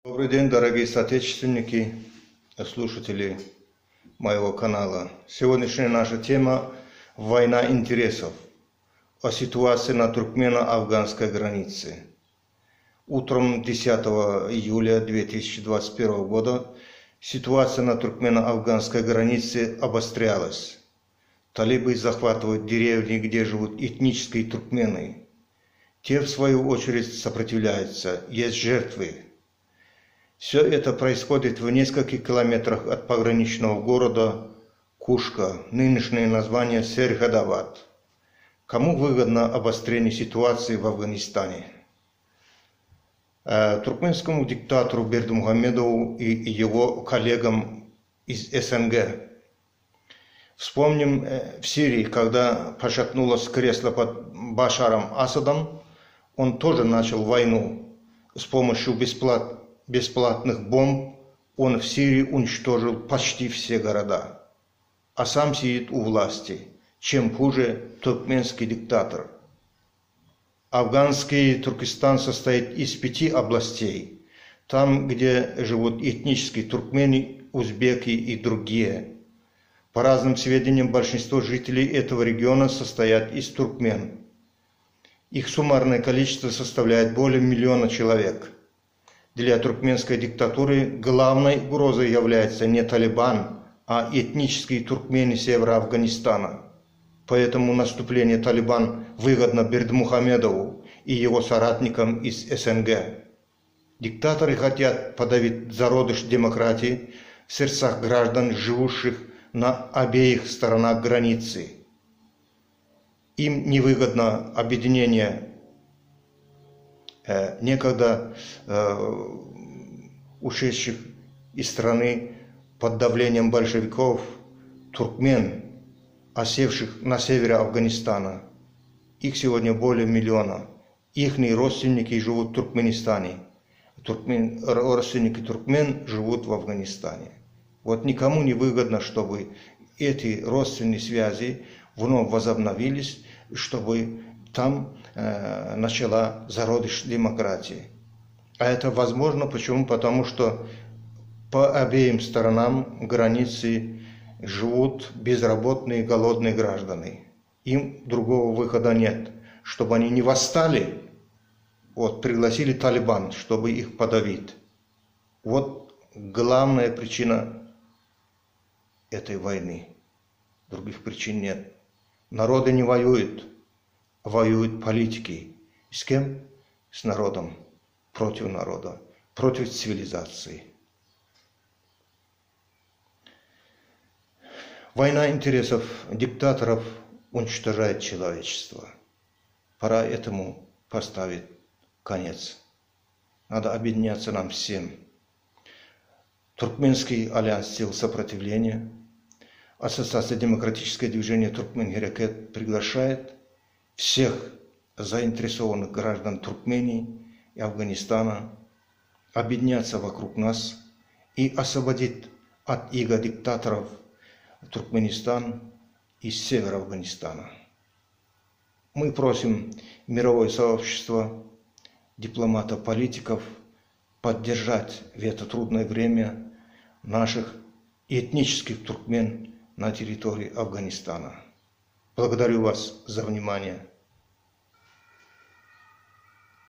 Добрый день, дорогие соотечественники, слушатели моего канала. Сегодняшняя наша тема – война интересов, о ситуации на туркмено-афганской границе. Утром 10 июля 2021 года ситуация на туркмено-афганской границе обострялась. Талибы захватывают деревни, где живут этнические туркмены. Те, в свою очередь, сопротивляются, есть жертвы. Все это происходит в нескольких километрах от пограничного города Кушка, нынешнее название Серхадабад. Кому выгодно обострение ситуации в Афганистане? Туркменскому диктатору Бердымухамедову и его коллегам из СНГ. Вспомним в Сирии, когда пошатнулось кресло под Башаром Асадом, он тоже начал войну. С помощью бесплатных бомб он в Сирии уничтожил почти все города. А сам сидит у власти. Чем хуже туркменский диктатор. Афганский Туркестан состоит из 5 областей. Там, где живут этнические туркмены, узбеки и другие. По разным сведениям, большинство жителей этого региона состоят из туркмен. Их суммарное количество составляет более 1 миллиона человек. Для туркменской диктатуры главной угрозой является не Талибан, а этнические туркмены севера Афганистана. Поэтому наступление Талибан выгодно Бердымухамедову и его соратникам из СНГ. Диктаторы хотят подавить зародыш демократии в сердцах граждан, живущих на обеих сторонах границы. Им невыгодно объединение некогда ушедших из страны под давлением большевиков туркмен, осевших на севере Афганистана. Их сегодня более 1 миллиона. Ихние родственники живут в Туркменистане. Родственники туркмен живут в Афганистане. Вот никому не выгодно, чтобы эти родственные связи вновь возобновились, чтобы там начала зародыш демократии. А это возможно почему? Потому что по обеим сторонам границы живут безработные, голодные граждане. Им другого выхода нет. Чтобы они не восстали, вот пригласили Талибан, чтобы их подавить. Вот главная причина этой войны. Других причин нет. Народы не воюют, воюют политики. С кем? С народом. Против народа. Против цивилизации. Война интересов диктаторов уничтожает человечество. Пора этому поставить конец. Надо объединяться нам всем. Туркменский альянс сил сопротивления, Ассоциация демократическое движение Туркмен-Херекет приглашает всех заинтересованных граждан Туркмении и Афганистана объединяться вокруг нас и освободить от ига диктаторов Туркменистан из севера Афганистана. Мы просим мировое сообщество, дипломатов, политиков поддержать в это трудное время наших этнических туркмен на территории Афганистана. Благодарю вас за внимание.